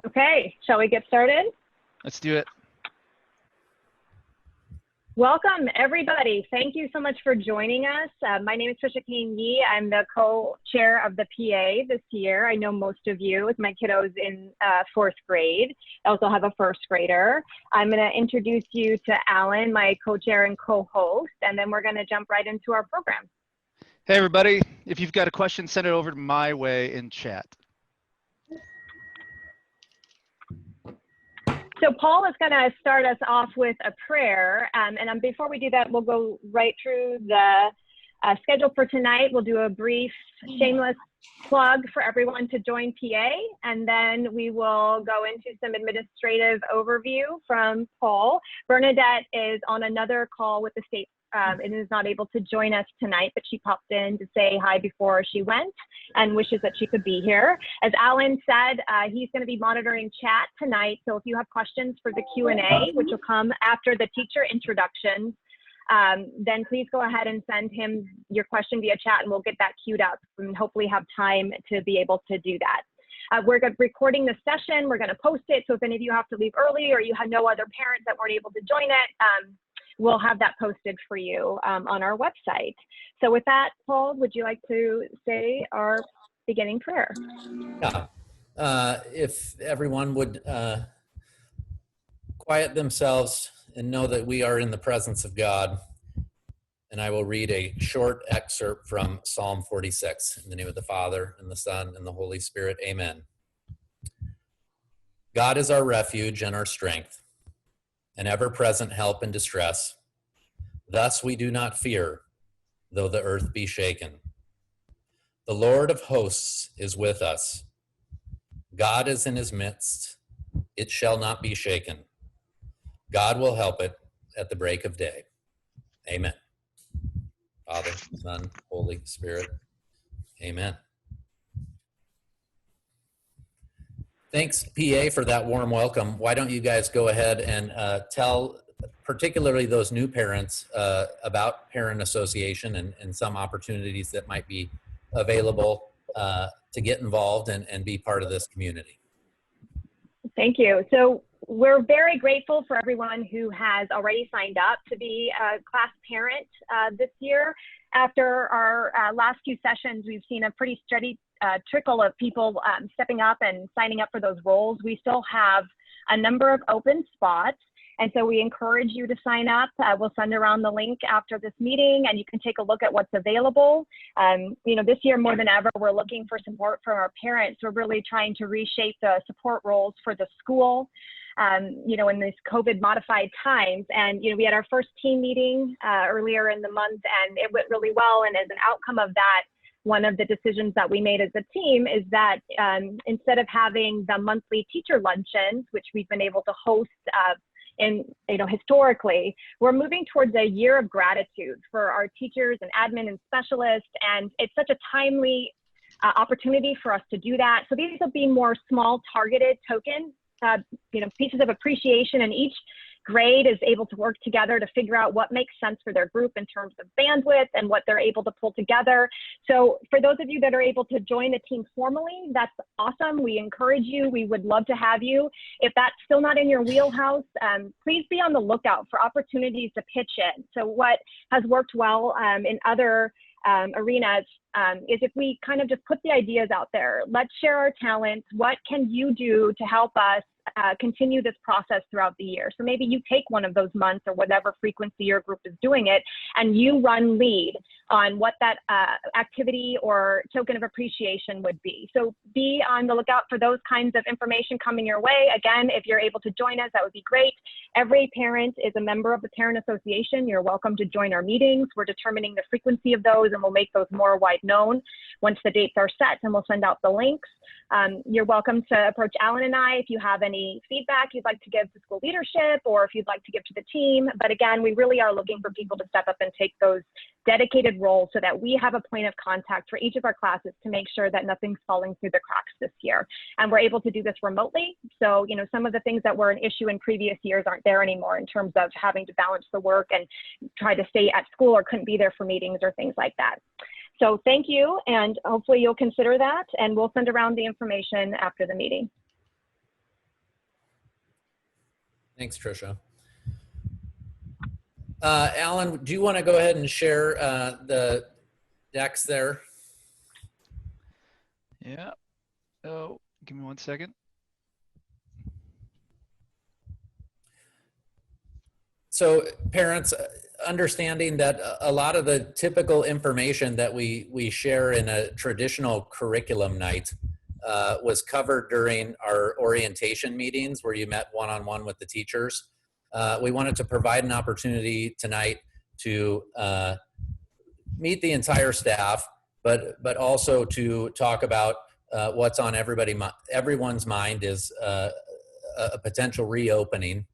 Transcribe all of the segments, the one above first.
Okay, shall we get started? Let's do it. Welcome, everybody. Thank you so much for joining us. My name is Trisha Kane Yee. I'm the co-chair of the PA this year. I know most of you with my kiddos in fourth grade. I also have a first grader. I'm going to introduce you to Alan, my co-chair and co-host, and then we're going to jump right into our program. Hey, everybody. If you've got a question, send it over my way in chat. So Paul is going to start us off with a prayer, and before we do that, we'll go right through the schedule for tonight. We'll do a brief, shameless plug for everyone to join PA, and then we will go into some administrative overview from Paul. Bernadette is on another call with the state and is not able to join us tonight, but she popped in to say hi before she went and wishes that she could be here. As Alan said, he's going to be monitoring chat tonight, so if you have questions for the Q&A, which will come after the teacher introductions, then please go ahead and send him your question via chat and we'll get that queued up and hopefully have time to be able to do that. We're recording the session, we're going to post it, so if any of you have to leave early or you have no other parents that weren't able to join it, we'll have that posted for you on our website. So with that, Paul, would you like to say our beginning prayer? Yeah. If everyone would quiet themselves and know that we are in the presence of God, and I will read a short excerpt from Psalm 46. In the name of the Father, and the Son, and the Holy Spirit, amen. God is our refuge and our strength, an ever-present help in distress. Thus we do not fear, though the earth be shaken. The Lord of hosts is with us. God is in his midst. It shall not be shaken. God will help it at the break of day. Amen. Father, Son, Holy Spirit. Amen. Thanks, PA, for that warm welcome. Why don't you guys go ahead and tell particularly those new parents about Parent Association and some opportunities that might be available to get involved and be part of this community. Thank you. So we're very grateful for everyone who has already signed up to be a class parent this year. After our last few sessions, we've seen a pretty steady trickle of people stepping up and signing up for those roles. We still have a number of open spots, and so we encourage you to sign up. We'll send around the link after this meeting, and you can take a look at what's available. You know, this year more than ever, we're looking for support from our parents. We're really trying to reshape the support roles for the school, you know, in these COVID modified times. And, you know, we had our first team meeting earlier in the month, and it went really well. And as an outcome of that, one of the decisions that we made as a team is that instead of having the monthly teacher luncheons, which we've been able to host historically, we're moving towards a year of gratitude for our teachers and admin and specialists. And it's such a timely opportunity for us to do that. So these will be more small targeted token, pieces of appreciation, and each grade is able to work together to figure out what makes sense for their group in terms of bandwidth and what they're able to pull together. So for those of you that are able to join the team formally, that's awesome. We encourage you. We would love to have you. If that's still not in your wheelhouse, please be on the lookout for opportunities to pitch in. So what has worked well in other arenas is if we kind of just put the ideas out there. Let's share our talents. What can you do to help us continue this process throughout the year? So maybe you take one of those months or whatever frequency your group is doing it, and you run lead on what that activity or token of appreciation would be. So be on the lookout for those kinds of information coming your way. Again, if you're able to join us, that would be great. Every parent is a member of the Parent Association. You're welcome to join our meetings. We're determining the frequency of those, and we'll make those more wide known once the dates are set, and we'll send out the links. You're welcome to approach Alan and I if you have any feedback you'd like to give to school leadership or if you'd like to give to the team. But again, we really are looking for people to step up and take those dedicated roles so that we have a point of contact for each of our classes to make sure that nothing's falling through the cracks this year. And we're able to do this remotely. So, you know, some of the things that were an issue in previous years aren't there anymore in terms of having to balance the work and try to stay at school or couldn't be there for meetings or things like that. So thank you, and hopefully you'll consider that, and we'll send around the information after the meeting. Thanks, Tricia. Alan, do you want to go ahead and share the decks there? Yeah. Oh, give me 1 second. So parents, understanding that a lot of the typical information that we share in a traditional curriculum night was covered during our orientation meetings where you met one-on-one with the teachers. We wanted to provide an opportunity tonight to meet the entire staff, but also to talk about what's on everyone's mind is a potential reopening,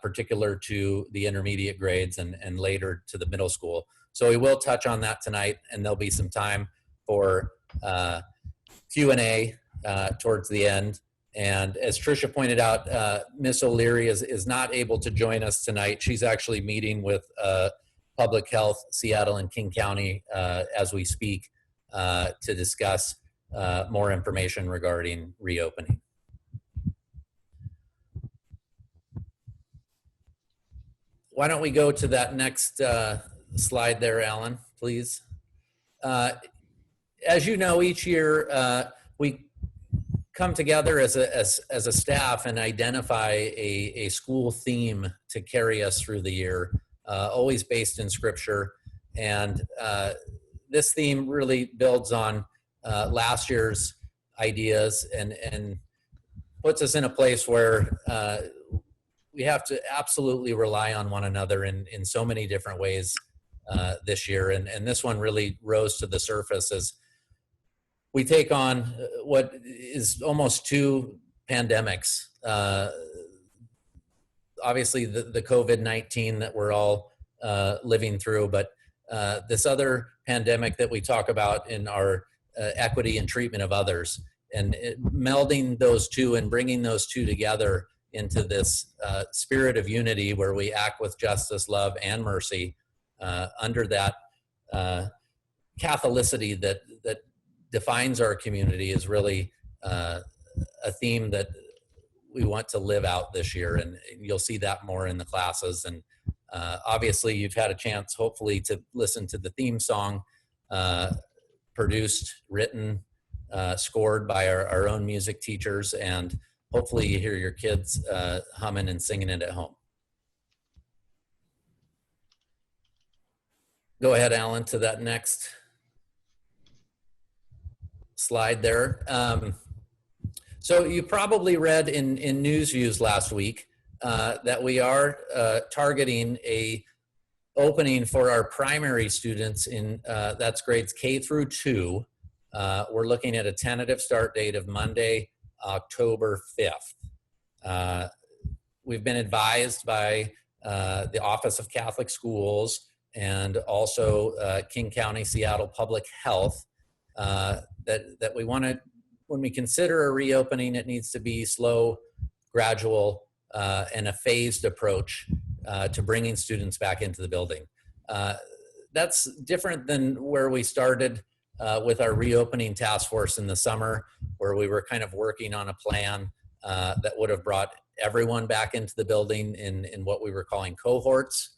particular to the intermediate grades and later to the middle school. So we will touch on that tonight, and there'll be some time for Q&A towards the end. And as Tricia pointed out, Miss O'Leary is not able to join us tonight. She's actually meeting with Public Health Seattle and King County as we speak to discuss more information regarding reopening. Why don't we go to that next slide there, Alan, please? As you know, each year we come together as a staff and identify a school theme to carry us through the year, always based in Scripture. And this theme really builds on last year's ideas and puts us in a place where we have to absolutely rely on one another in so many different ways this year. And this one really rose to the surface as we take on what is almost 2 pandemics. Obviously the COVID-19 that we're all living through, but this other pandemic that we talk about in our equity and treatment of others, and melding those two and bringing those two together into this spirit of unity where we act with justice, love, and mercy under that Catholicity that defines our community is really a theme that we want to live out this year, and you'll see that more in the classes. And obviously you've had a chance, hopefully, to listen to the theme song produced, written, scored by our own music teachers, and hopefully you hear your kids humming and singing it at home. Go ahead, Alan, to that next slide there. So you probably read in News Views last week that we are targeting a opening for our primary students in that's grades K through 2. We're looking at a tentative start date of Monday, October 5th. We've been advised by the Office of Catholic Schools and also King County Seattle Public Health that we want to, when we consider a reopening, it needs to be slow, gradual, and a phased approach to bringing students back into the building. That's different than where we started with our reopening task force in the summer, where we were kind of working on a plan that would have brought everyone back into the building in what we were calling cohorts.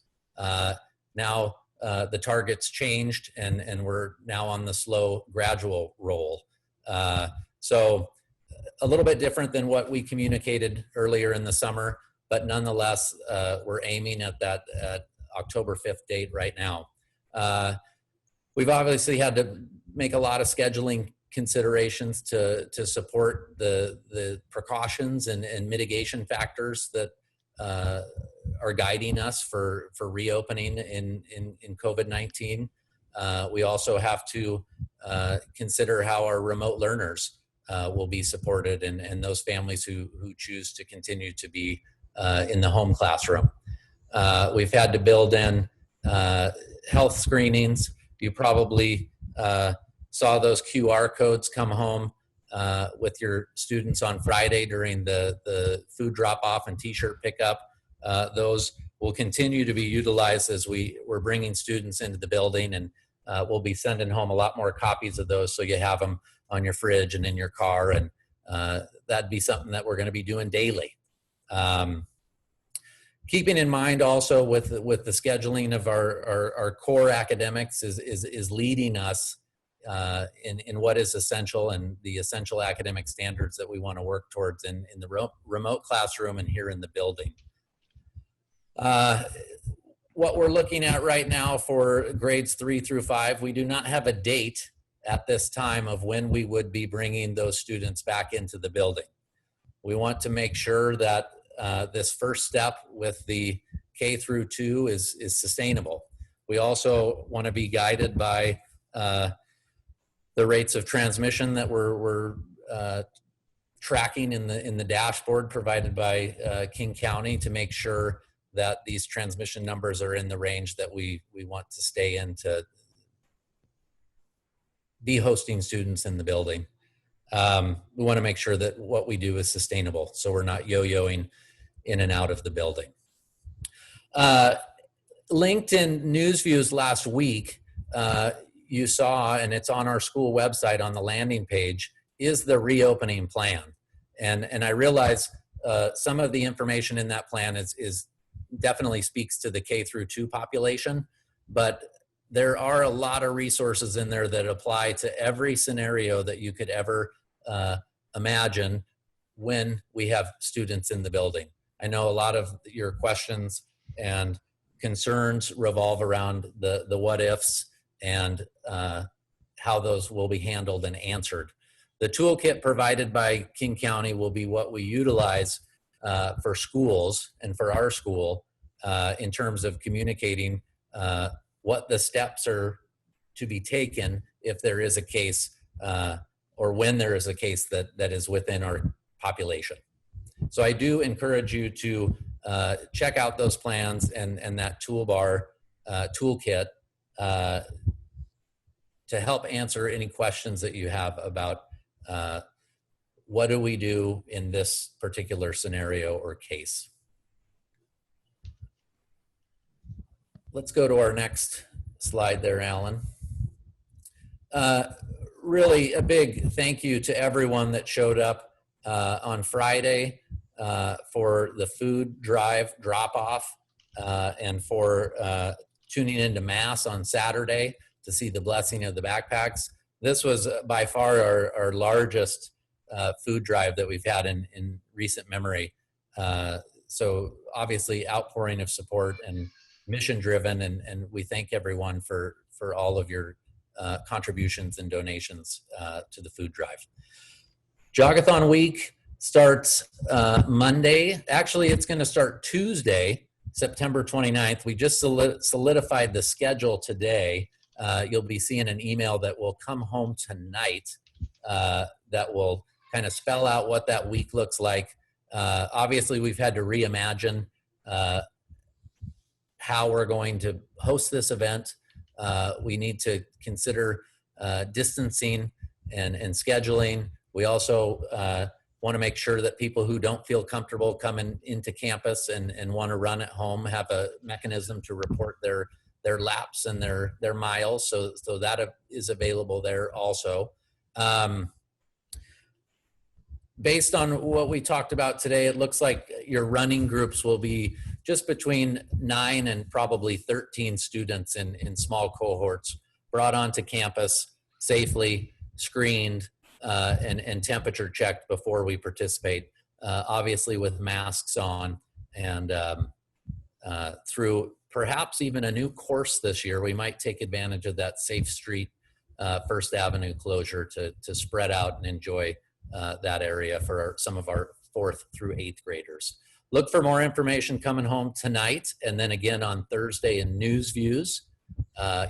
Now the target's changed, and we're now on the slow, gradual roll. So a little bit different than what we communicated earlier in the summer, but nonetheless, we're aiming at that October 5th date right now. We've obviously had to make a lot of scheduling considerations to support the precautions and mitigation factors that are guiding us for reopening in COVID-19. We also have to consider how our remote learners will be supported, and those families who choose to continue to be in the home classroom. We've had to build in health screenings. You probably saw those QR codes come home with your students on Friday during the food drop-off and t-shirt pickup. Those will continue to be utilized as we're bringing students into the building, and we'll be sending home a lot more copies of those so you have them on your fridge and in your car, and that'd be something that we're going to be doing daily. Keeping in mind also with the scheduling of our core academics is leading us in what is essential and the essential academic standards that we want to work towards in the remote classroom and here in the building. What we're looking at right now for grades 3 through 5, we do not have a date at this time of when we would be bringing those students back into the building. We want to make sure that this first step with the K through 2 is sustainable. We also want to be guided by the rates of transmission that we're tracking in the dashboard provided by King County to make sure that these transmission numbers are in the range that we want to stay in to be hosting students in the building. We want to make sure that what we do is sustainable, so we're not in and out of the building. LinkedIn news views last week, you saw, and it's on our school website on the landing page, is the reopening plan. And I realize some of the information in that plan is definitely speaks to the K through 2 population, but there are a lot of resources in there that apply to every scenario that you could ever imagine when we have students in the building. I know a lot of your questions and concerns revolve around the what ifs and how those will be handled and answered. The toolkit provided by King County will be what we utilize for schools and for our school in terms of communicating what the steps are to be taken if there is a case or when there is a case that is within our population. So I do encourage you to check out those plans and that toolbar toolkit to help answer any questions that you have about what do we do in this particular scenario or case. Let's go to our next slide there, Alan. Really a big thank you to everyone that showed up on Friday for the food drive drop-off and for tuning into Mass on Saturday to see the blessing of the backpacks. This was by far our largest food drive that we've had in recent memory. So obviously outpouring of support and mission driven, and we thank everyone for all of your contributions and donations to the food drive. Jogathon week starts Monday. Actually, it's going to start Tuesday, September 29th. We just solidified the schedule today. You'll be seeing an email that will come home tonight that will kind of spell out what that week looks like. Obviously, we've had to reimagine how we're going to host this event. We need to consider distancing and scheduling. We also want to make sure that people who don't feel comfortable coming into campus and want to run at home have a mechanism to report their laps and their miles. So that is available there also. Based on what we talked about today, it looks like your running groups will be just between 9 and probably 13 students in small cohorts brought onto campus safely, screened, and temperature checked before we participate, obviously with masks on, and through perhaps even a new course this year, we might take advantage of that Safe Street First Avenue closure to spread out and enjoy that area for some of our 4th through 8th graders. Look for more information coming home tonight, and then again on Thursday in News Views.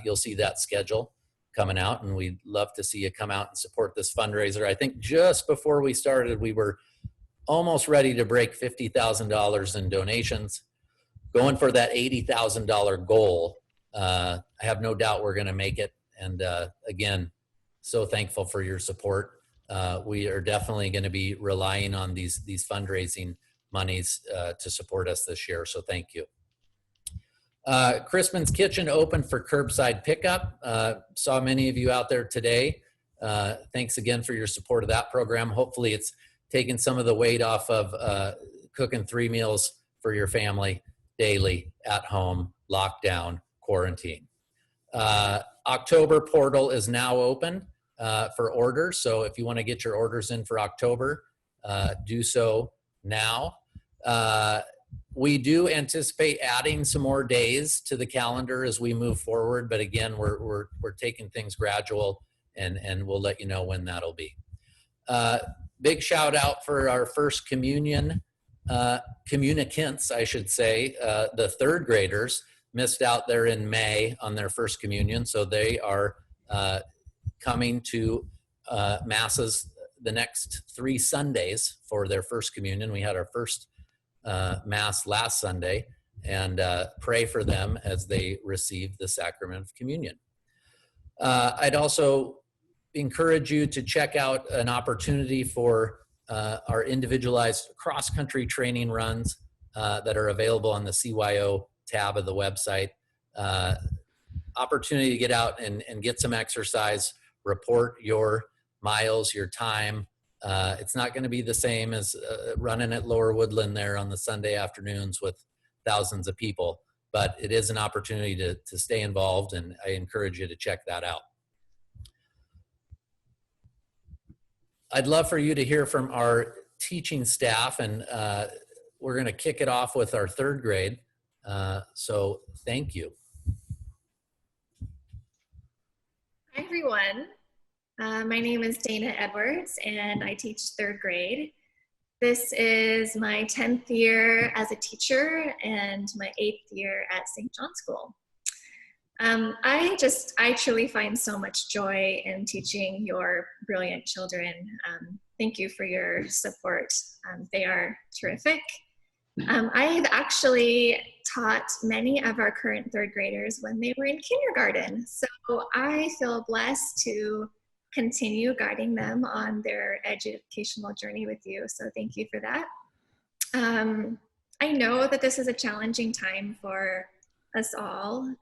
You'll see that schedule coming out, and we'd love to see you come out and support this fundraiser. I think just before we started, we were almost ready to break $50,000 in donations, going for that $80,000 goal. I have no doubt we're going to make it, and again, so thankful for your support. We are definitely going to be relying on these fundraising monies to support us this year, so thank you. Crispin's Kitchen open for curbside pickup. Saw many of you out there today. Thanks again for your support of that program. Hopefully it's taken some of the weight off of cooking 3 meals for your family daily at home, lockdown, quarantine. October portal is now open for orders. So if you want to get your orders in for October, do so now. We do anticipate adding some more days to the calendar as we move forward, but again, we're taking things gradual, and we'll let you know when that'll be. Big shout out for our first communion communicants, I should say. The third graders missed out there in May on their first communion, so they are coming to masses the next 3 Sundays for their first communion. We had our first Mass last Sunday, and pray for them as they receive the sacrament of communion. I'd also encourage you to check out an opportunity for our individualized cross-country training runs that are available on the CYO tab of the website. Opportunity to get out and get some exercise, report your miles, your time. It's not going to be the same as running at Lower Woodland there on the Sunday afternoons with thousands of people, but it is an opportunity to stay involved, and I encourage you to check that out. I'd love for you to hear from our teaching staff, and we're going to kick it off with our third grade. So thank you. Hi, everyone. My name is Dana Edwards, and I teach third grade. This is my 10th year as a teacher and my 8th year at St. John's School. I truly find so much joy in teaching your brilliant children. Thank you for your support. They are terrific. I've actually taught many of our current third graders when they were in kindergarten. So I feel blessed to continue guiding them on their educational journey with you. So thank you for that. I know that this is a challenging time for us all,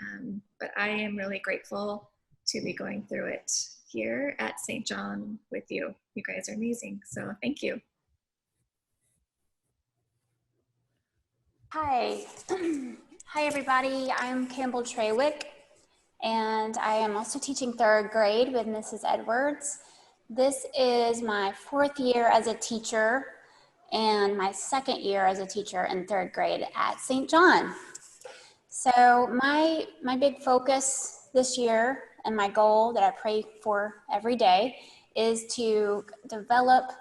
but I am really grateful to be going through it here at St. John with you. You guys are amazing, so thank you. Hi. Hi, everybody. I'm Campbell Treywick, and I am also teaching third grade with Mrs. Edwards. This is my 4th year as a teacher and my 2nd year as a teacher in third grade at St. John. So my big focus this year and my goal that I pray for every day is to develop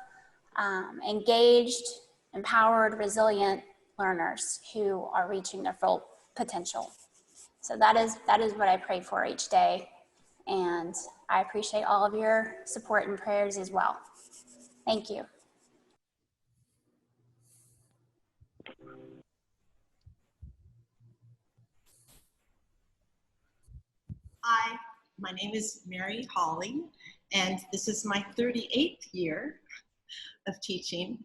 engaged, empowered, resilient learners who are reaching their full potential. So that is what I pray for each day, and I appreciate all of your support and prayers as well. Thank you. Hi, my name is Mary Hawley, and this is my 38th year of teaching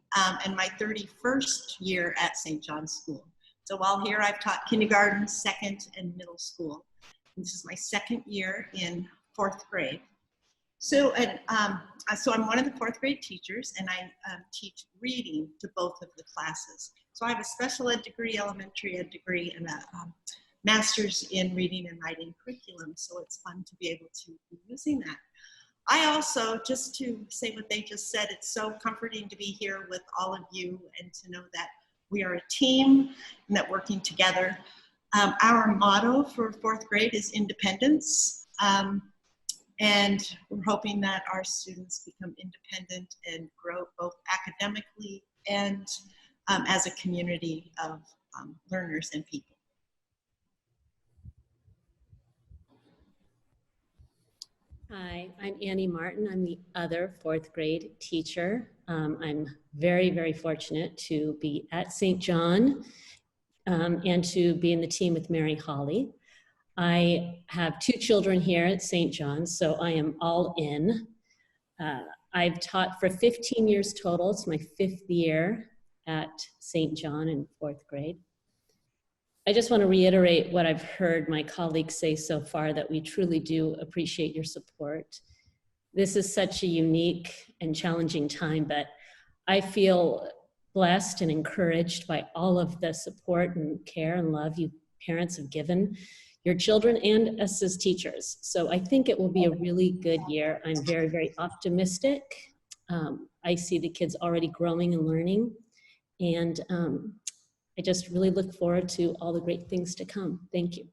and my 31st year at St. John's School. So while here, I've taught kindergarten, 2nd, and middle school. And this is my 2nd year in 4th grade. So I'm one of the 4th grade teachers, and I teach reading to both of the classes. So I have a special ed degree, elementary ed degree, and a master's in reading and writing curriculum. So it's fun to be able to be using that. I also, just to say what they just said, it's so comforting to be here with all of you and to know that we are a team and that working together. Our motto for 4th grade is independence. And we're hoping that our students become independent and grow both academically and as a community of learners and people. Hi, I'm Annie Martin. I'm the other 4th grade teacher. I'm very, very fortunate to be at St. John and to be in the team with Mary Hawley. I have 2 children here at St. John, so I am all in. I've taught for 15 years total. It's my 5th year at St. John in 4th grade. I just want to reiterate what I've heard my colleagues say so far, that we truly do appreciate your support. This is such a unique and challenging time, but I feel blessed and encouraged by all of the support and care and love you parents have given your children and us as teachers. So I think it will be a really good year. I'm very, very optimistic. I see the kids already growing and learning, and I just really look forward to all the great things to come. Thank you.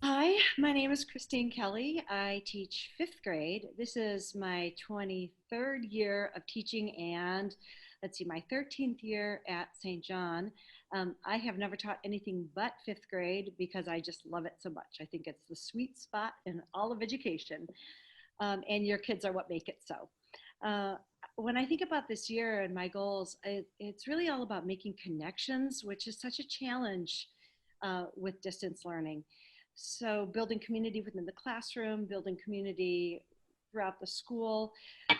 Hi, my name is Christine Kelly. I teach 5th grade. This is my 23rd year of teaching and let's see, my 13th year at St. John. I have never taught anything but 5th grade because I just love it so much. I think it's the sweet spot in all of education, and your kids are what make it so. When I think about this year and my goals, it's really all about making connections, which is such a challenge with distance learning. So building community within the classroom, building community throughout the school,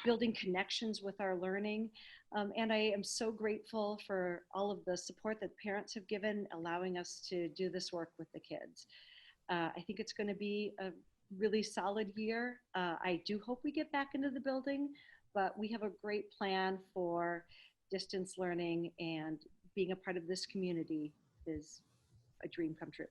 building connections with our learning. And I am so grateful for all of the support that parents have given, allowing us to do this work with the kids. I think it's going to be a really solid year. I do hope we get back into the building, but we have a great plan for distance learning, and being a part of this community is a dream come true.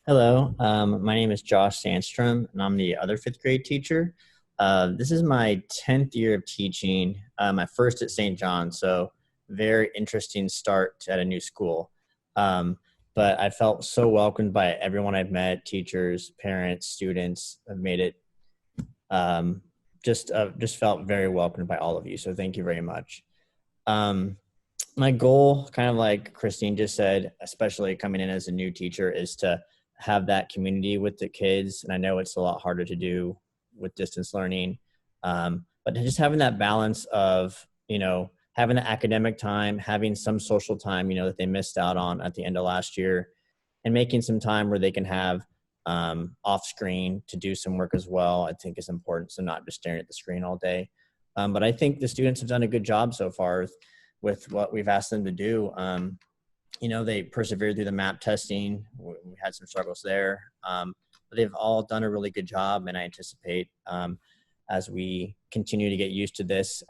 Hello, my name is Josh Sandstrom, and I'm the other 5th grade teacher. This is my 10th year of teaching, my first at St. John, so very interesting start at a new school. But I felt so welcomed by everyone I've met, teachers, parents, students. Have made it, just felt very welcomed by all of you, so thank you very much. My goal, kind of like Christine just said, especially coming in as a new teacher, is to have that community with the kids. And I know it's a lot harder to do with distance learning, but just having that balance of, having the academic time, having some social time, that they missed out on at the end of last year, and making some time where they can have off screen to do some work as well, I think is important. So not just staring at the screen all day. But I think the students have done a good job so far with what we've asked them to do. They persevered through the MAP testing. We had some struggles there, but they've all done a really good job. And I anticipate as we continue to get used to this,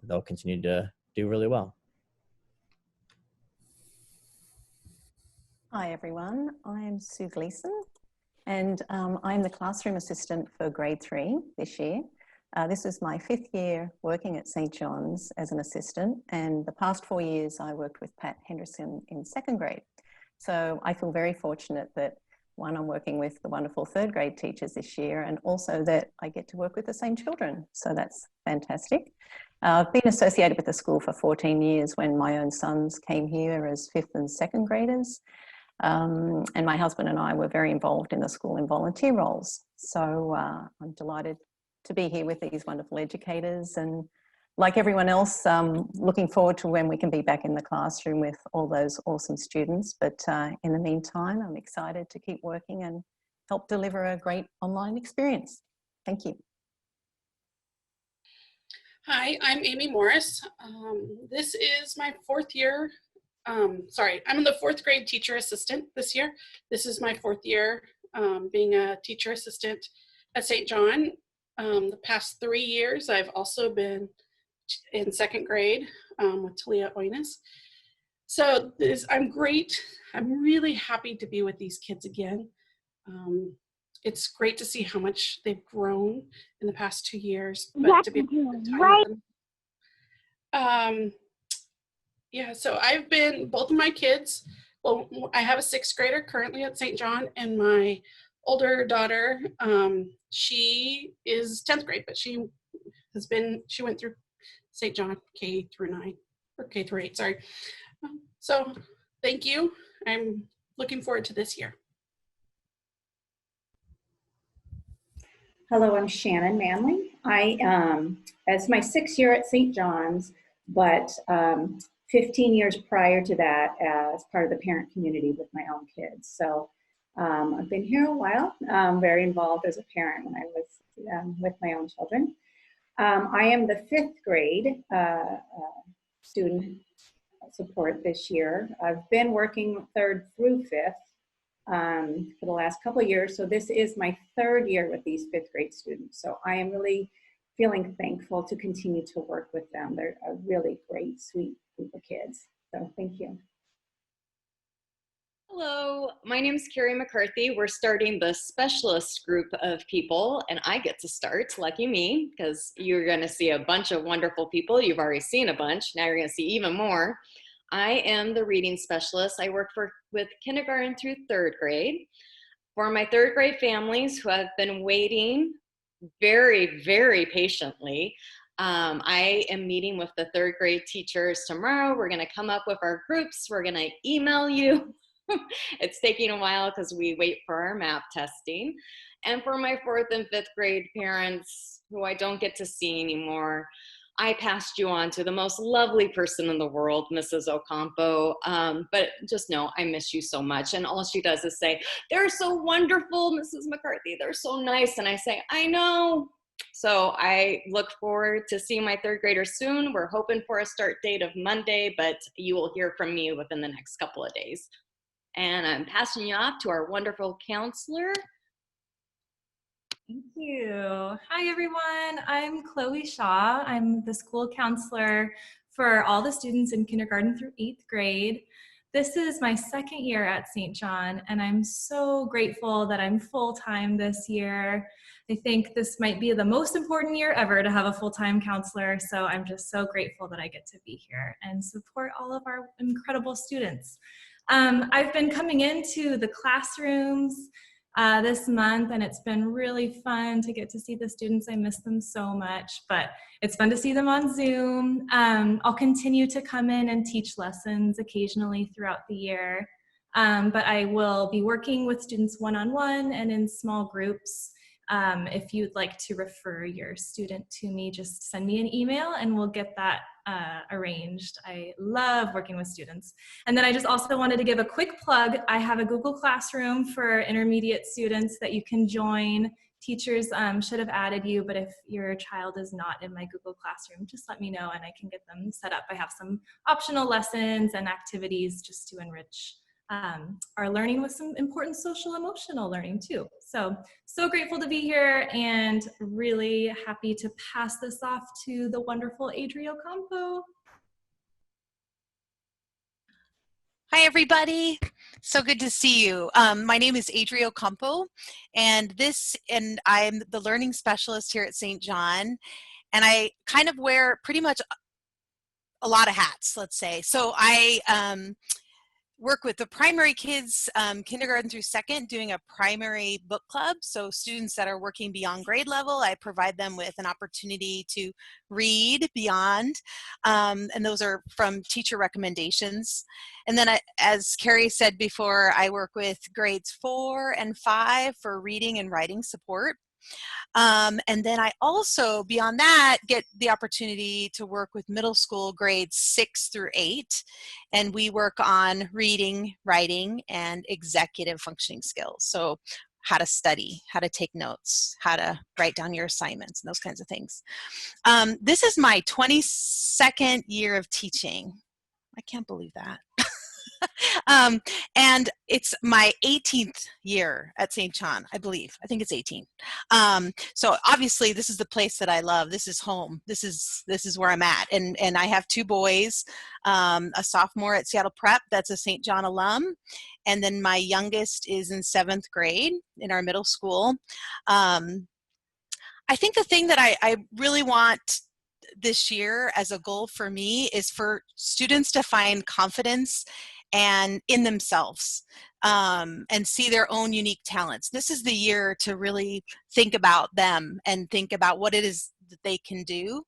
they'll continue to do really well. Hi, everyone. I'm Sue Gleason, and I'm the classroom assistant for grade 3 this year. This is my 5th year working at St. John's as an assistant, and the past 4 years I worked with Pat Henderson in 2nd grade. So I feel very fortunate that, one, I'm working with the wonderful 3rd grade teachers this year, and also that I get to work with the same children. So that's fantastic. I've been associated with the school for 14 years when my own sons came here as 5th and 2nd graders. And my husband and I were very involved in the school in volunteer roles. So I'm delighted to be here with these wonderful educators, and like everyone else, looking forward to when we can be back in the classroom with all those awesome students. But in the meantime, I'm excited to keep working and help deliver a great online experience. Thank you. Hi, I'm Amy Morris. This is my 4th year. I'm the 4th grade teacher assistant this year. This is my 4th year being a teacher assistant at St. John. The past 3 years, I've also been in 2nd grade with Talia Oines. So I'm great. I'm really happy to be with these kids again. It's great to see how much they've grown in the past 2 years. But to be able to spend time with them. So I've been, both of my kids, well, I have a 6th grader currently at St. John, and my older daughter, she is 10th grade, but she went through St. John K through 9, or K through 8, sorry. So thank you. I'm looking forward to this year. Hello, I'm Shannon Manley. It's my 6th year at St. John's, but 15 years prior to that as part of the parent community with my own kids. So I've been here a while. I'm very involved as a parent when I was with my own children. I am the 5th grade student support this year. I've been working 3rd through 5th for the last couple of years. So this is my 3rd year with these 5th grade students. So I am really feeling thankful to continue to work with them. They're a really great, sweet group of kids. So thank you. Hello, my name is Carrie McCarthy. We're starting the specialist group of people, and I get to start, lucky me, because you're going to see a bunch of wonderful people. You've already seen a bunch. Now you're going to see even more. I am the reading specialist. I work with kindergarten through 3rd grade. For my 3rd grade families who have been waiting very, very patiently, I am meeting with the 3rd grade teachers tomorrow. We're going to come up with our groups. We're going to email you. It's taking a while because we wait for our map testing. And for my 4th and 5th grade parents who I don't get to see anymore, I passed you on to the most lovely person in the world, Mrs. Ocampo. But just know I miss you so much. And all she does is say, "They're so wonderful, Mrs. McCarthy. They're so nice." And I say, "I know." So I look forward to seeing my 3rd graders soon. We're hoping for a start date of Monday, but you will hear from me within the next couple of days. And I'm passing you off to our wonderful counselor. Thank you. Hi, everyone. I'm Chloe Shaw. I'm the school counselor for all the students in kindergarten through 8th grade. This is my 2nd year at St. John, and I'm so grateful that I'm full-time this year. I think this might be the most important year ever to have a full-time counselor, so I'm just so grateful that I get to be here and support all of our incredible students. I've been coming into the classrooms this month, and it's been really fun to get to see the students. I miss them so much, but it's fun to see them on Zoom. I'll continue to come in and teach lessons occasionally throughout the year, but I will be working with students one-on-one and in small groups. If you'd like to refer your student to me, just send me an email and we'll get that arranged. I love working with students. And then I just also wanted to give a quick plug. I have a Google Classroom for intermediate students that you can join. Teachers should have added you, but if your child is not in my Google Classroom, just let me know and I can get them set up. I have some optional lessons and activities just to enrich our learning with some important social emotional learning too. So grateful to be here and really happy to pass this off to the wonderful Adria Ocampo. Hi, everybody. So good to see you. My name is Adria Ocampo, and I'm the learning specialist here at St. John, and I kind of wear pretty much a lot of hats, let's say. So I work with the primary kids, kindergarten through 2nd, doing a primary book club. So students that are working beyond grade level, I provide them with an opportunity to read beyond, and those are from teacher recommendations. And then as Carrie said before, I work with grades 4 and 5 for reading and writing support. And then I also, beyond that, get the opportunity to work with middle school grades 6 through 8. And we work on reading, writing, and executive functioning skills. So how to study, how to take notes, how to write down your assignments, and those kinds of things. This is my 22nd year of teaching. I can't believe that. And it's my 18th year at St. John, I believe. I think it's 18. So obviously this is the place that I love. This is home. This is where I'm at. And I have 2 boys, a sophomore at Seattle Prep that's a St. John alum. And then my youngest is in 7th grade in our middle school. I think the thing that I really want this year as a goal for me is for students to find confidence and in themselves, and see their own unique talents. This is the year to really think about them and think about what it is that they can do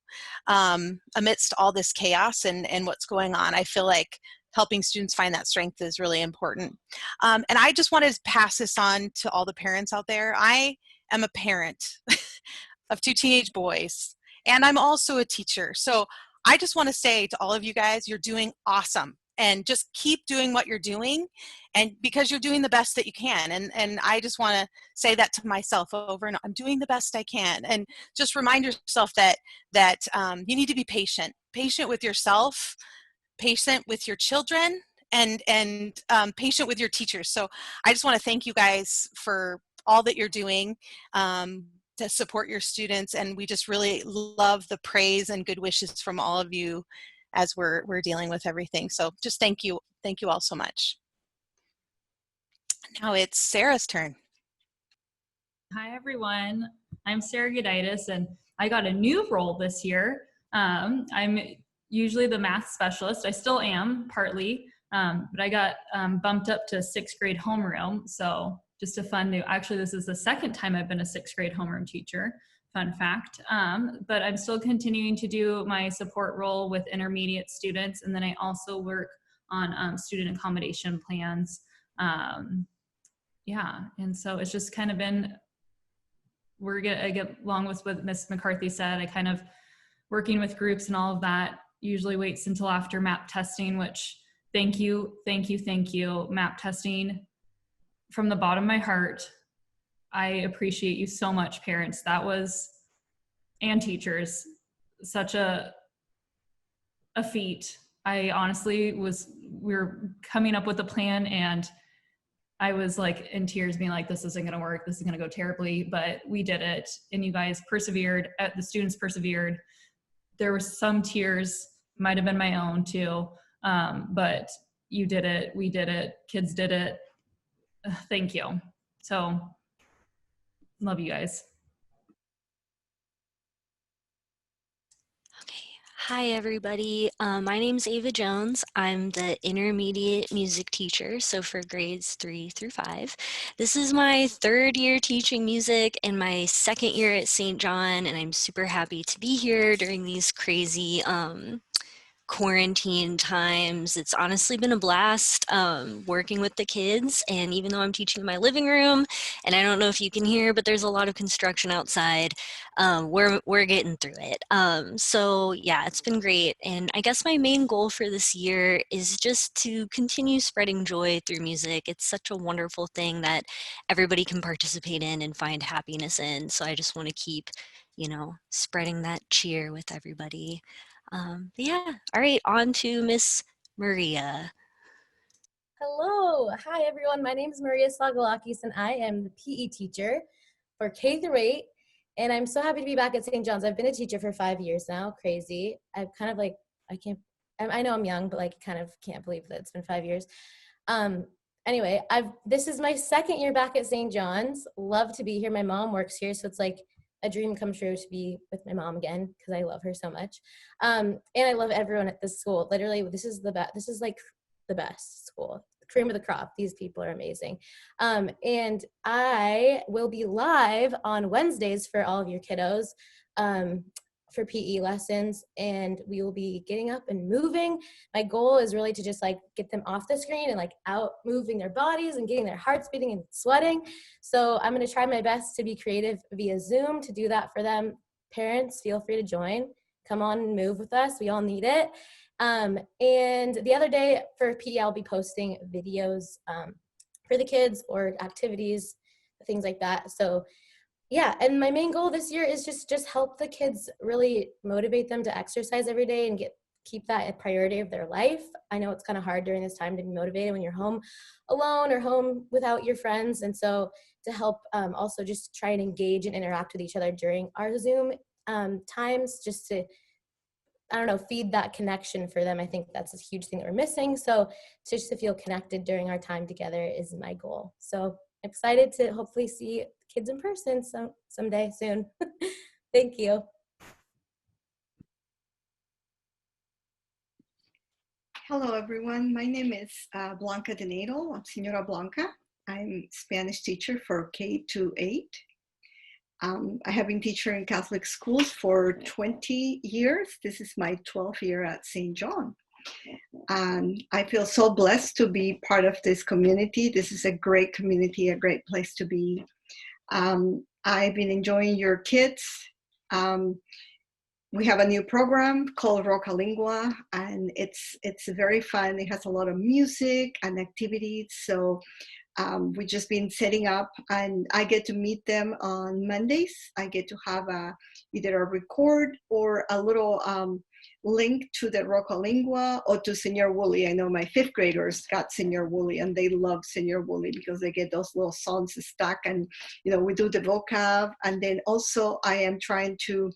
amidst all this chaos and what's going on. I feel like helping students find that strength is really important. And I just wanted to pass this on to all the parents out there. I am a parent of 2 teenage boys, and I'm also a teacher. So I just want to say to all of you guys, you're doing awesome. And just keep doing what you're doing, and because you're doing the best that you can. And I just want to say that to myself over and over. I'm doing the best I can. And just remind yourself that you need to be patient with yourself, patient with your children, and patient with your teachers. So I just want to thank you guys for all that you're doing to support your students, and we just really love the praise and good wishes from all of you as we're dealing with everything. So just thank you all so much. Now it's Sarah's turn. Hi everyone, I'm Sarah Goditis, and I got a new role this year. I'm usually the math specialist. I still am partly, but I got bumped up to 6th grade homeroom. So just a fun new, actually this is the second time I've been a 6th grade homeroom teacher, fun fact. But I'm still continuing to do my support role with intermediate students. And then I also work on student accommodation plans. Yeah, and so it's just kind of been, I get along with what Ms. McCarthy said. I kind of working with groups and all of that usually waits until after MAP testing, which thank you. MAP testing, from the bottom of my heart, I appreciate you so much, parents. That was, and teachers, such a feat. I honestly we were coming up with a plan and I was like in tears being like, this isn't going to work. This is going to go terribly, but we did it. And you guys persevered. The students persevered. There were some tears, might have been my own too. But you did it. We did it. Kids did it. Thank you. So love you guys. Hi everybody, my name's Ava Jones. I'm the intermediate music teacher, so for grades 3 through 5. This is my 3rd year teaching music and my 2nd year at St. John, and I'm super happy to be here during these crazy quarantine times. It's honestly been a blast working with the kids, and even though I'm teaching in my living room, and I don't know if you can hear, but there's a lot of construction outside, we're getting through it. So yeah, it's been great, and I guess my main goal for this year is just to continue spreading joy through music. It's such a wonderful thing that everybody can participate in and find happiness in, so I just want to keep, spreading that cheer with everybody. Yeah, all right, on to Miss Maria. Hello, hi everyone. My name is Maria Slagalakis and I am the PE teacher for K through 8. And I'm so happy to be back at St. John's. I've been a teacher for 5 years now, crazy. I've kind of like, I know I'm young, but like kind of can't believe that it's been 5 years. Anyway, this is my 2nd year back at St. John's. Love to be here. My mom works here, so it's like a dream come true to be with my mom again because I love her so much. And I love everyone at this school. Literally, this is like the best school, the cream of the crop. These people are amazing. And I will be live on Wednesdays for all of your kiddos for PE lessons, and we will be getting up and moving. My goal is really to just like get them off the screen and like out moving their bodies and getting their hearts beating and sweating. So I'm going to try my best to be creative via Zoom to do that for them. Parents, feel free to join. Come on and move with us. We all need it. And the other day for PE, I'll be posting videos for the kids or activities, things like that. So yeah, and my main goal this year is just help the kids, really motivate them to exercise every day and keep that a priority of their life. I know it's kind of hard during this time to be motivated when you're home alone or home without your friends. And so to help also just try and engage and interact with each other during our Zoom times, just to, feed that connection for them. I think that's a huge thing that we're missing. So just to feel connected during our time together is my goal. So excited to hopefully see kids in person someday soon. Thank you. Hello, everyone. My name is Blanca Denedo. I'm Senora Blanca. I'm Spanish teacher for K-8. I have been teaching in Catholic schools for 20 years. This is my 12th year at St. John. I feel so blessed to be part of this community. This is a great community, a great place to be. I've been enjoying your kids. We have a new program called Rocalingua, and it's very fun. It has a lot of music and activities. So We've just been setting up, and I get to meet them on Mondays. I get to have either a record or a little link to the Rocalingua or to Senor Wooly. I know my 5th graders got Senor Wooly, and they love Senor Wooly because they get those little songs stuck, and we do the vocab. And then also I am trying to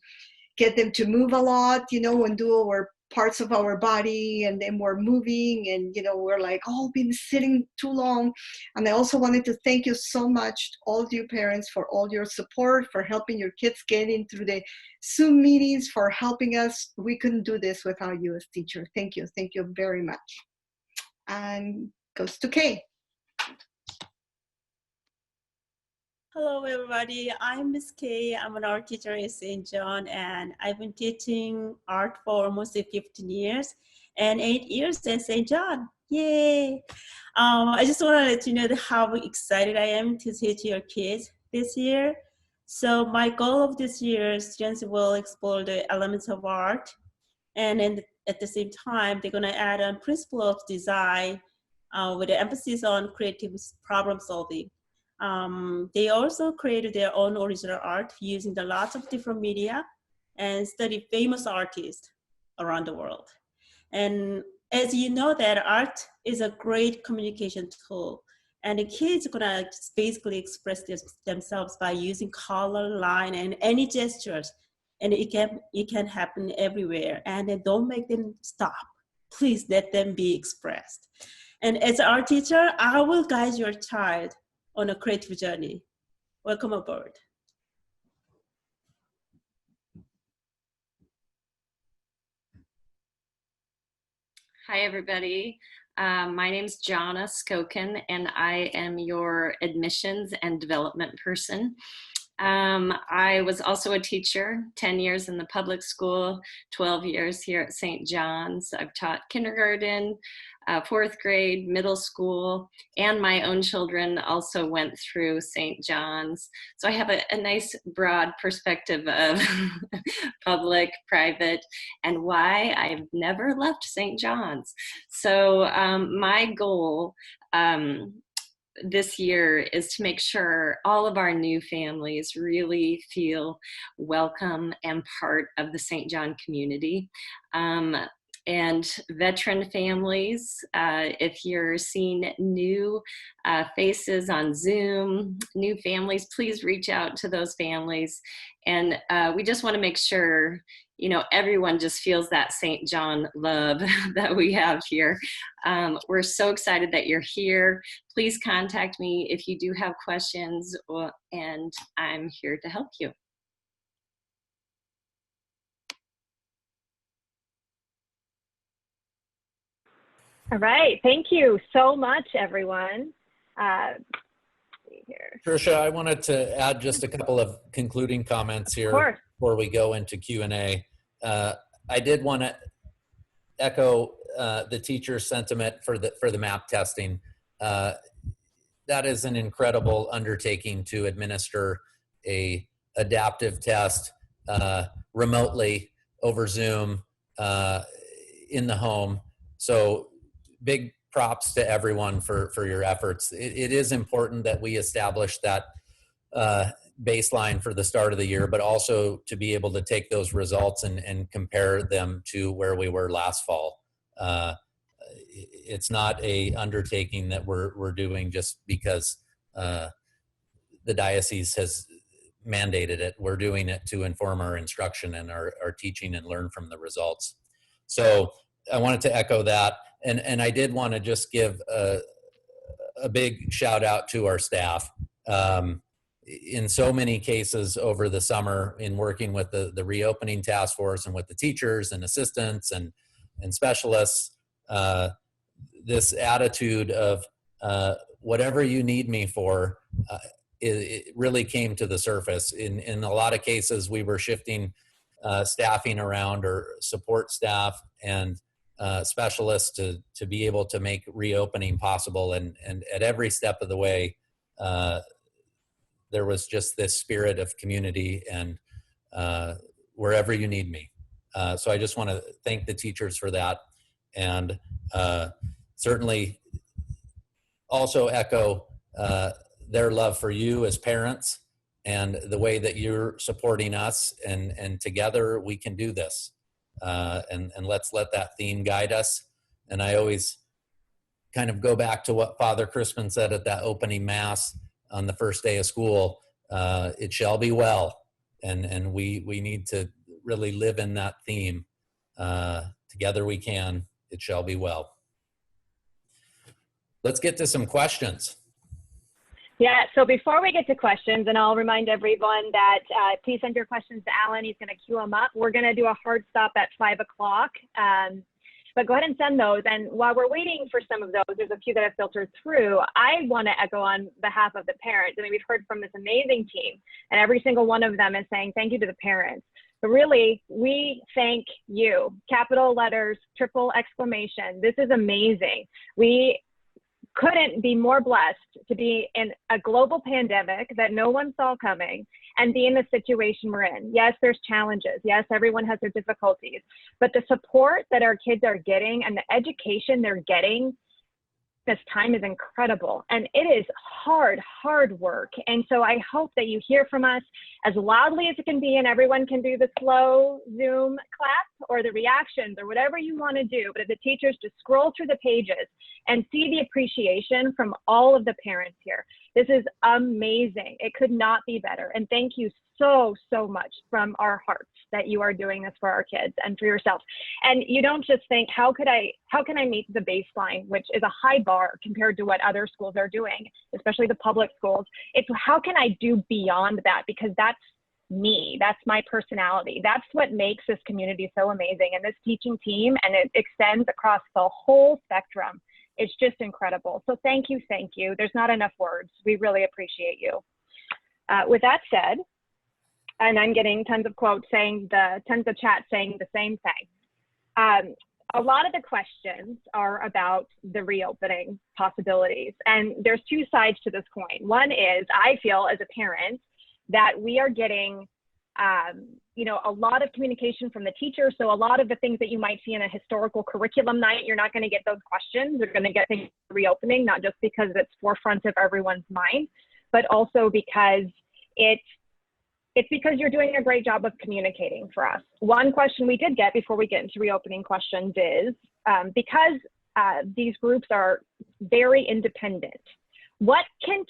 get them to move a lot, and do our parts of our body, and then we're moving, and we're like, oh, been sitting too long. And I also wanted to thank you so much, all of you parents, for all your support, for helping your kids get in through the Zoom meetings, for helping us. We couldn't do this without you as teacher. Thank you very much. And goes to Kay. Hello, everybody. I'm Miss Kay. I'm an art teacher at St. John, and I've been teaching art for almost 15 years and 8 years at St. John. Yay! I just want to let you know how excited I am to teach your kids this year. So my goal of this year, students will explore the elements of art, and then at the same time, they're going to add a principle of design with an emphasis on creative problem solving. They also created their own original art using the lots of different media and study famous artists around the world. And as you know, that art is a great communication tool, and the kids are gonna basically express themselves by using color, line, and any gestures. And it can happen everywhere. And then don't make them stop. Please let them be expressed. And as an art teacher, I will guide your child on a creative journey. Welcome aboard. Hi, everybody. My name is Jana Skokin, and I am your admissions and development person. I was also a teacher, 10 years in the public school, 12 years here at St. John's. I've taught kindergarten, 4th grade, middle school, and my own children also went through St. John's. So I have a nice broad perspective of public, private, and why I've never left St. John's. So my goal this year is to make sure all of our new families really feel welcome and part of the St. John community. And veteran families, if you're seeing new faces on Zoom, new families, please reach out to those families. And we just want to make sure, everyone just feels that St. John love that we have here. We're so excited that you're here. Please contact me if you do have questions, and I'm here to help you. All right. Thank you so much, everyone. See here. Trisha, I wanted to add just a couple of concluding comments here before we go into Q&A. I did want to echo the teacher's sentiment for the MAP testing. That is an incredible undertaking to administer a adaptive test remotely over Zoom in the home. So big props to everyone for your efforts. It is important that we establish that baseline for the start of the year, but also to be able to take those results and compare them to where we were last fall. It's not a undertaking that we're doing just because the diocese has mandated it. We're doing it to inform our instruction and our teaching and learn from the results. So I wanted to echo that. And I did want to just give a big shout out to our staff. In so many cases over the summer, in working with the reopening task force and with the teachers and assistants and specialists, this attitude of whatever you need me for, it really came to the surface. In a lot of cases, we were shifting staffing around, or support staff and specialists to be able to make reopening possible. And at every step of the way, there was just this spirit of community and wherever you need me. So I just want to thank the teachers for that, and certainly also echo their love for you as parents and the way that you're supporting us, and together we can do this. And let's let that theme guide us. And I always kind of go back to what Father Crispin said at that opening mass on the first day of school. It shall be well. And we need to really live in that theme. Together we can, it shall be well. Let's get to some questions. Yeah, so before we get to questions, and I'll remind everyone that please send your questions to Alan. He's going to queue them up. We're going to do a hard stop at 5 o'clock. But go ahead and send those. And while we're waiting for some of those, there's a few that have filtered through. I want to echo on behalf of the parents. I mean, we've heard from this amazing team, and every single one of them is saying thank you to the parents. But really, we thank you. Capital letters, triple exclamation. This is amazing. We couldn't be more blessed to be in a global pandemic that no one saw coming and be in the situation we're in. Yes, there's challenges. Yes, everyone has their difficulties, but the support that our kids are getting and the education they're getting this time is incredible. And it is hard work. And so I hope that you hear from us as loudly as it can be, and everyone can do the slow Zoom clap or the reactions or whatever you want to do. But if the teachers just scroll through the pages and see the appreciation from all of the parents here. This is amazing. It could not be better. And thank you so much from our hearts that you are doing this for our kids and for yourself. And you don't just think, how can I meet the baseline, which is a high bar compared to what other schools are doing, especially the public schools. It's how can I do beyond that? Because that's me, that's my personality. That's what makes this community so amazing. And this teaching team, and it extends across the whole spectrum. It's just incredible. So thank you. There's not enough words. We really appreciate you. With that said, and I'm getting tons of quotes saying tons of chats saying the same thing. A lot of the questions are about the reopening possibilities. And there's two sides to this coin. One is, I feel as a parent that we are getting a lot of communication from the teacher. So a lot of the things that you might see in a historical curriculum night, you're not going to get those questions. You're going to get things reopening, not just because it's forefront of everyone's mind, but also because it's because you're doing a great job of communicating for us. One question we did get before we get into reopening questions is, because these groups are very independent, what can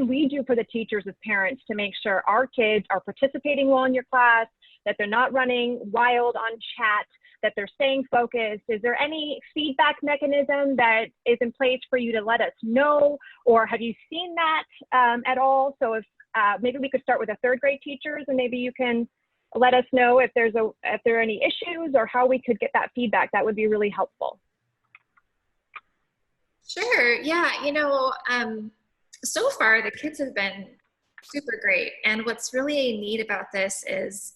we do for the teachers as parents to make sure our kids are participating well in your class, that they're not running wild on chat, that they're staying focused? Is there any feedback mechanism that is in place for you to let us know, or have you seen that at all? So if maybe we could start with the third grade teachers, and maybe you can let us know if there are any issues or how we could get that feedback. That would be really helpful. Sure. Yeah. So far the kids have been super great. And what's really neat about this is,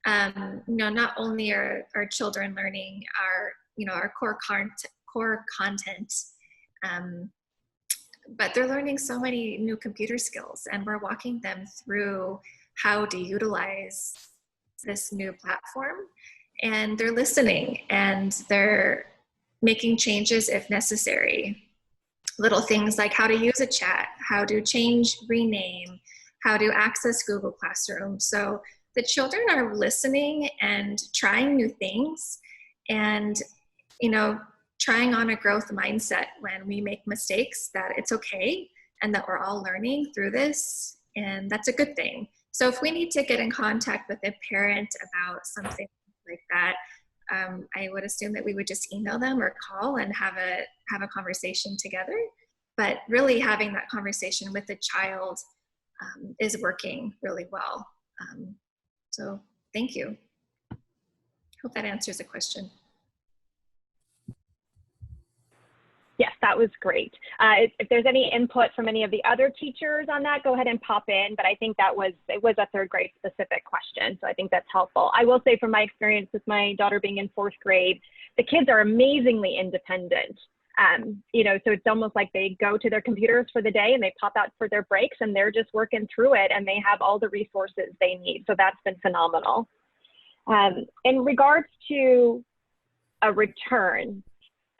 not only are our children learning our core content, but they're learning so many new computer skills, and we're walking them through how to utilize this new platform, and they're listening and they're making changes if necessary. Little things like how to use a chat, how to rename, how to access Google Classroom. So the children are listening and trying new things, and trying on a growth mindset when we make mistakes, that it's okay and that we're all learning through this, and that's a good thing. So if we need to get in contact with a parent about something like that, I would assume that we would just email them or call and have a conversation together. But really having that conversation with the child is working really well. So thank you. Hope that answers the question. Yes, that was great. If there's any input from any of the other teachers on that, go ahead and pop in. But I think it was a third grade specific question, so I think that's helpful. I will say from my experience with my daughter being in fourth grade, the kids are amazingly independent. So it's almost like they go to their computers for the day and they pop out for their breaks, and they're just working through it, and they have all the resources they need. So that's been phenomenal. In regards to a return,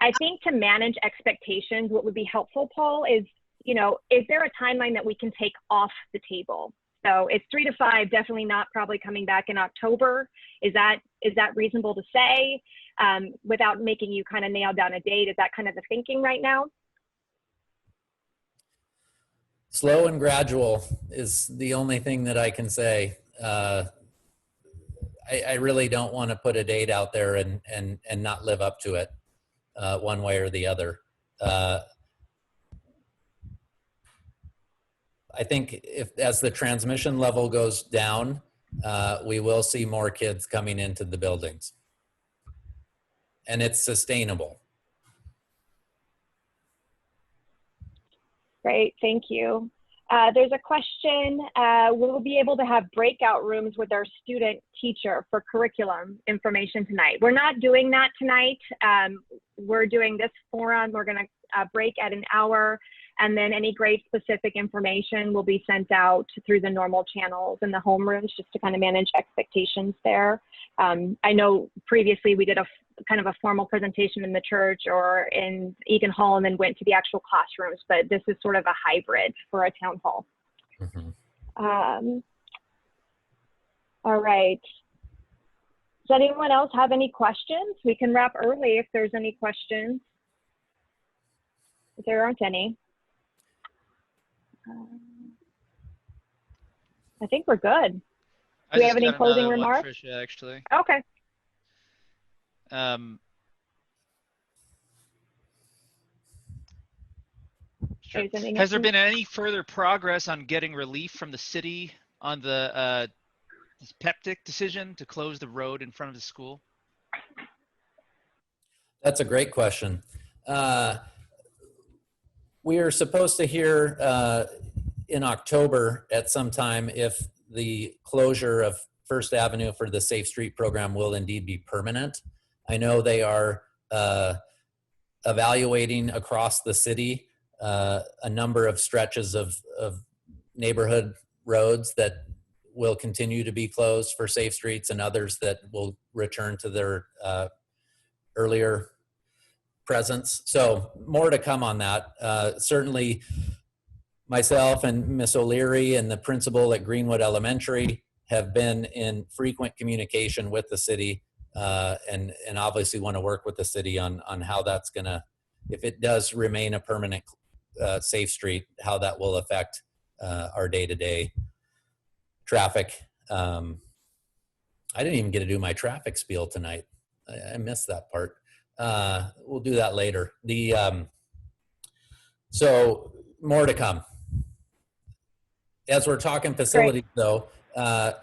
I think to manage expectations, what would be helpful, Paul, is you know, is there a timeline that we can take off the table? So it's 3 to 5, definitely not probably coming back in October. Is that reasonable to say without making you kind of nail down a date? Is that kind of the thinking right now? Slow and gradual is the only thing that I can say. I really don't want to put a date out there and not live up to it one way or the other. I think as the transmission level goes down, we will see more kids coming into the buildings. And it's sustainable. Great, thank you. There's a question, will we be able to have breakout rooms with our student teacher for curriculum information tonight? We're not doing that tonight. We're doing this forum. We're gonna break at an hour, and then any grade specific information will be sent out through the normal channels in the homerooms just to kind of manage expectations there. I know previously we did a kind of a formal presentation in the church or in Egan Hall and then went to the actual classrooms, but this is sort of a hybrid for a town hall. All right. Does anyone else have any questions? We can wrap early if there's any questions. If there aren't any. I think we're good. Do we have any closing remarks? Tricia, actually. Okay. Sure. Has there been any further progress on getting relief from the city on the dyspeptic decision to close the road in front of the school? That's a great question. We are supposed to hear in October at some time if the closure of First Avenue for the Safe Street program will indeed be permanent. I know they are evaluating across the city a number of stretches of neighborhood roads that will continue to be closed for Safe Streets and others that will return to their earlier presence. So more to come on that. Certainly myself and Miss O'Leary and the principal at Greenwood Elementary have been in frequent communication with the city and obviously want to work with the city on how that's gonna, if it does remain a permanent Safe Street, how that will affect our day-to-day traffic. I didn't even get to do my traffic spiel tonight. I missed that part. We'll do that later. So more to come. As we're talking facilities, though, I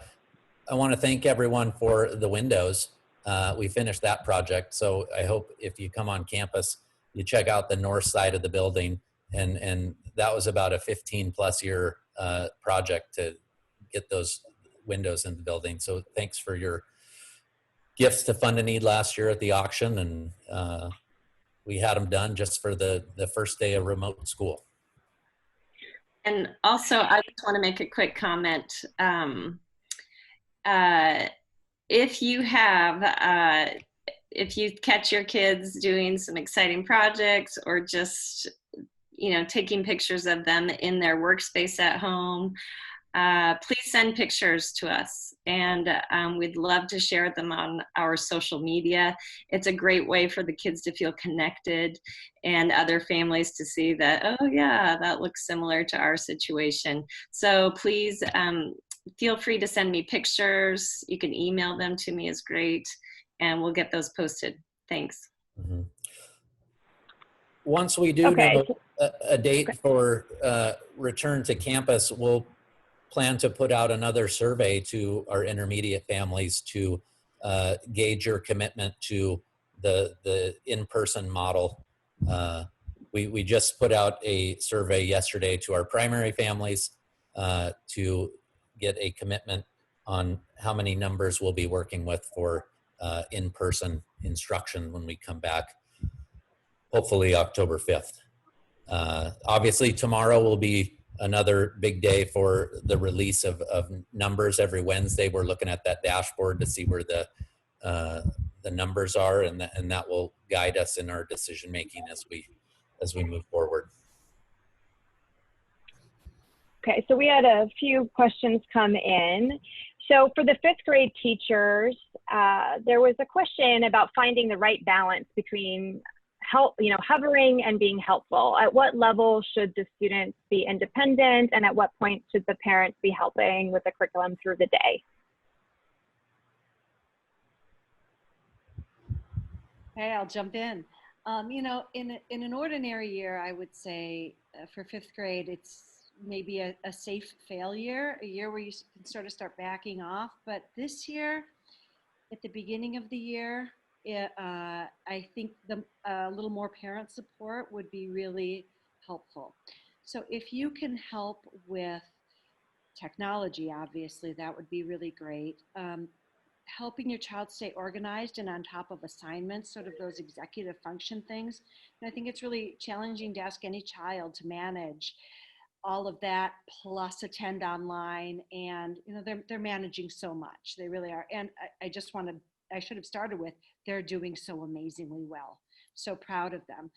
want to thank everyone for the windows. We finished that project, so I hope if you come on campus, you check out the north side of the building, and that was about a 15+ year project to get those windows in the building. So thanks for your gifts to Fund a Need last year at the auction, and we had them done just for the first day of remote school. And also, I just want to make a quick comment. If you catch your kids doing some exciting projects or just, taking pictures of them in their workspace at home, please send pictures to us, and we'd love to share them on our social media. It's a great way for the kids to feel connected and other families to see that, oh yeah, that looks similar to our situation. So please feel free to send me pictures. You can email them to me, is great, and we'll get those posted. Thanks. Mm-hmm. Once we do know a date for return to campus, we'll plan to put out another survey to our intermediate families to gauge your commitment to the in-person model. We just put out a survey yesterday to our primary families to get a commitment on how many numbers we'll be working with for in-person instruction when we come back, hopefully October 5th. Obviously tomorrow will be another big day for the release of numbers. Every Wednesday we're looking at that dashboard to see where the numbers are, and that will guide us in our decision making as we move forward. Okay, so we had a few questions come in. So for the 5th grade teachers, there was a question about finding the right balance between hovering and being helpful. At what level should the students be independent, and at what point should the parents be helping with the curriculum through the day? Okay, I'll jump in. In an ordinary year, I would say for 5th grade, it's maybe a safe failure, a year where you can sort of start backing off. But this year, at the beginning of the year, I think a little more parent support would be really helpful. So if you can help with technology, obviously, that would be really great. Helping your child stay organized and on top of assignments, sort of those executive function things. And I think it's really challenging to ask any child to manage all of that plus attend online, and they're managing so much. They really are. And I should have started with, they're doing so amazingly well. So proud of them.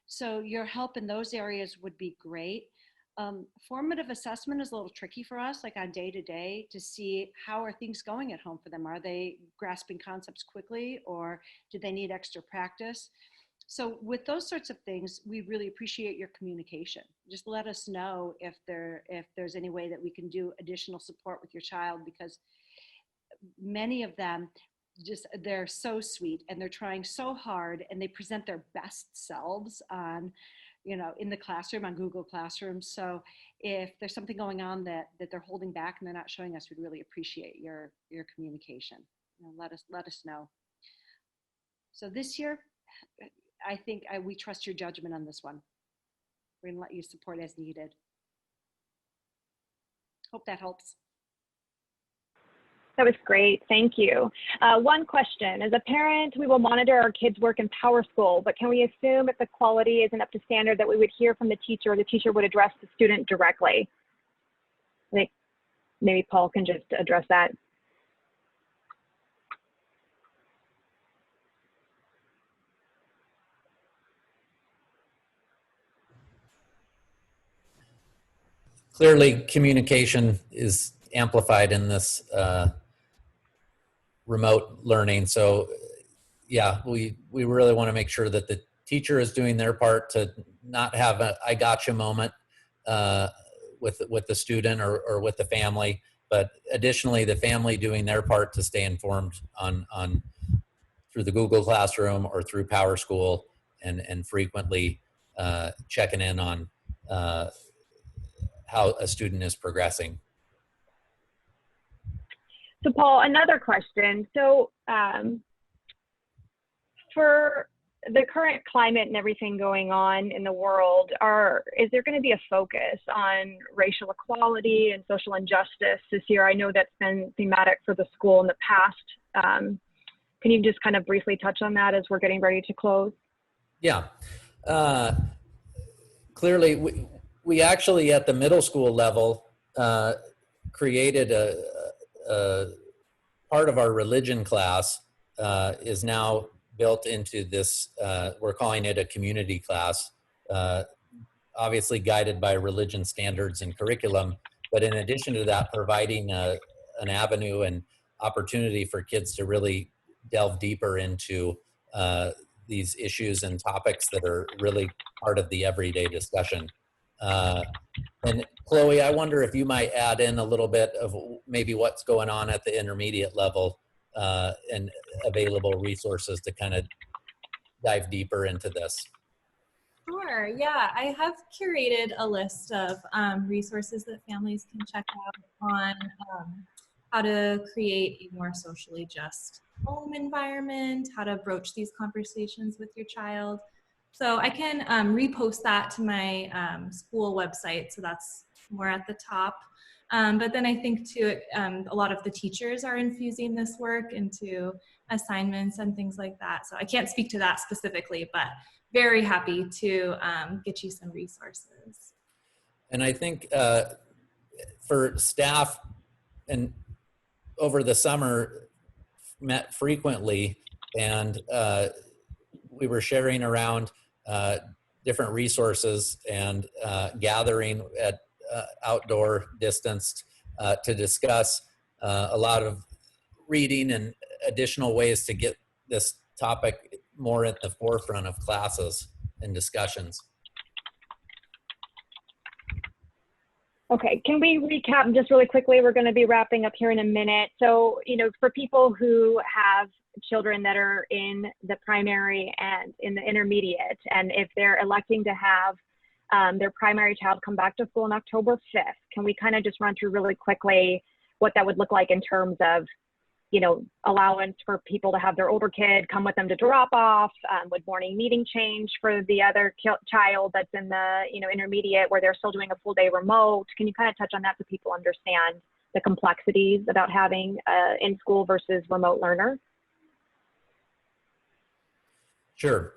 So your help in those areas would be great. Formative assessment is a little tricky for us, like on day to day, to see how are things going at home for them. Are they grasping concepts quickly, or do they need extra practice? So with those sorts of things, we really appreciate your communication. Just let us know if there's any way that we can do additional support with your child, because many of them they're so sweet and they're trying so hard, and they present their best selves on in the classroom, on Google Classroom. So if there's something going on that they're holding back and they're not showing us, we'd really appreciate your communication. Let us know. So this year, I think we trust your judgment on this one. We're gonna let you support as needed. Hope that helps. That was great, thank you. One question, as a parent, we will monitor our kids' work in PowerSchool, but can we assume if the quality isn't up to standard that we would hear from the teacher would address the student directly? I think maybe Paul can just address that. Clearly, communication is amplified in this remote learning. So yeah, we really want to make sure that the teacher is doing their part to not have a I gotcha moment with the student or with the family, but additionally the family doing their part to stay informed on through the Google Classroom or through PowerSchool, and frequently checking in on how a student is progressing. So Paul, another question. So for the current climate and everything going on in the world, is there going to be a focus on racial equality and social injustice this year? I know that's been thematic for the school in the past. Can you just kind of briefly touch on that as we're getting ready to close? Yeah. Clearly, we actually at the middle school level created a part of our religion class is now built into this, we're calling it a community class, obviously guided by religion standards and curriculum, but in addition to that, providing an avenue and opportunity for kids to really delve deeper into these issues and topics that are really part of the everyday discussion. And Chloe, I wonder if you might add in a little bit of maybe what's going on at the intermediate level and available resources to kind of dive deeper into this. Sure, yeah, I have curated a list of resources that families can check out on how to create a more socially just home environment, how to broach these conversations with your child. So I can repost that to my school website, so that's more at the top. But then I think too, a lot of the teachers are infusing this work into assignments and things like that. So I can't speak to that specifically, but very happy to get you some resources. And I think for staff, and over the summer, met frequently, and we were sharing around different resources and gathering at outdoor distanced to discuss a lot of reading and additional ways to get this topic more at the forefront of classes and discussions. Okay, can we recap just really quickly? We're going to be wrapping up here in a minute. So, you know, for people who have children that are in the primary and in the intermediate, and if they're electing to have their primary child come back to school on October 5th, can we kind of just run through really quickly what that would look like in terms of, you know, allowance for people to have their older kid come with them to drop off? Would morning meeting change for the other child that's in the, you know, intermediate where they're still doing a full day remote? Can you kind of touch on that so people understand the complexities about having in school versus remote learner? Sure.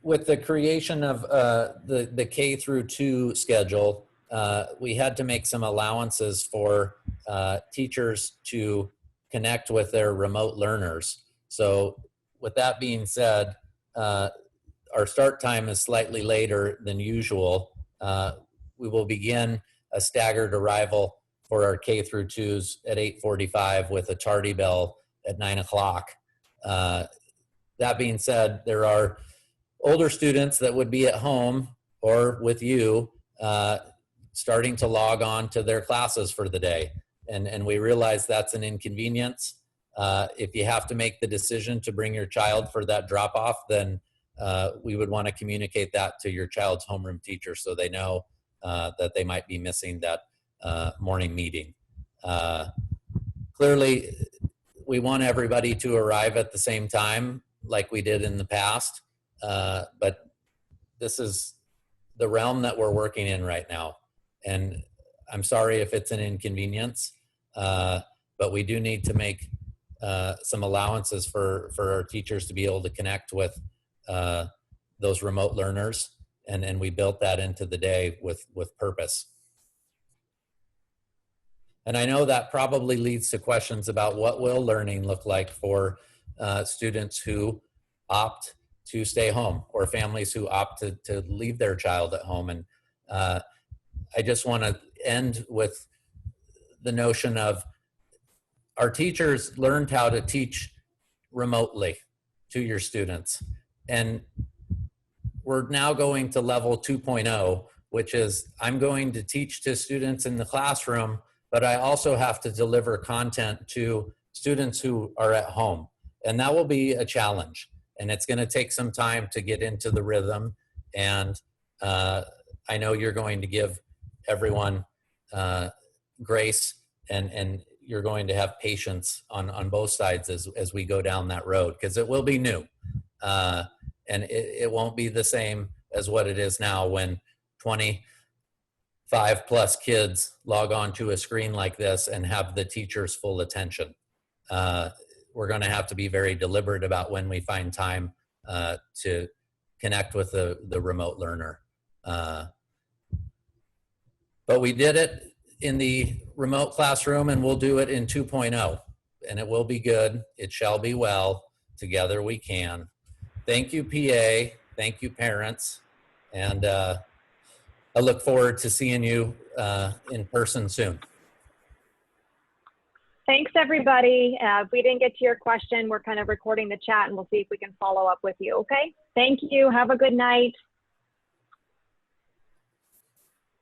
With the creation of the K through 2 schedule, we had to make some allowances for teachers to connect with their remote learners. So with that being said, our start time is slightly later than usual. We will begin a staggered arrival for our K through 2s at 8:45 with a tardy bell at 9 o'clock. That being said, there are older students that would be at home or with you starting to log on to their classes for the day. And we realize that's an inconvenience. If you have to make the decision to bring your child for that drop off, then we would want to communicate that to your child's homeroom teacher so they know that they might be missing that morning meeting. Clearly, we want everybody to arrive at the same time like we did in the past, but this is the realm that we're working in right now. And I'm sorry if it's an inconvenience, but we do need to make some allowances for our teachers to be able to connect with those remote learners. And we built that into the day with purpose. And I know that probably leads to questions about what will learning look like for students who opt to stay home or families who opt to leave their child at home. And I just want to end with the notion of our teachers learned how to teach remotely to your students. And we're now going to level 2.0, which is I'm going to teach to students in the classroom, but I also have to deliver content to students who are at home. And that will be a challenge. And it's going to take some time to get into the rhythm. And I know you're going to give everyone grace and you're going to have patience on both sides as we go down that road, because it will be new. And it won't be the same as what it is now when 25 plus kids log on to a screen like this and have the teacher's full attention. We're going to have to be very deliberate about when we find time to connect with the remote learner. But we did it in the remote classroom, and we'll do it in 2.0. And it will be good. It shall be well. Together we can. Thank you, PA. Thank you, parents. And I look forward to seeing you in person soon. Thanks, everybody. If we didn't get to your question, we're kind of recording the chat and we'll see if we can follow up with you, okay? Thank you. Have a good night.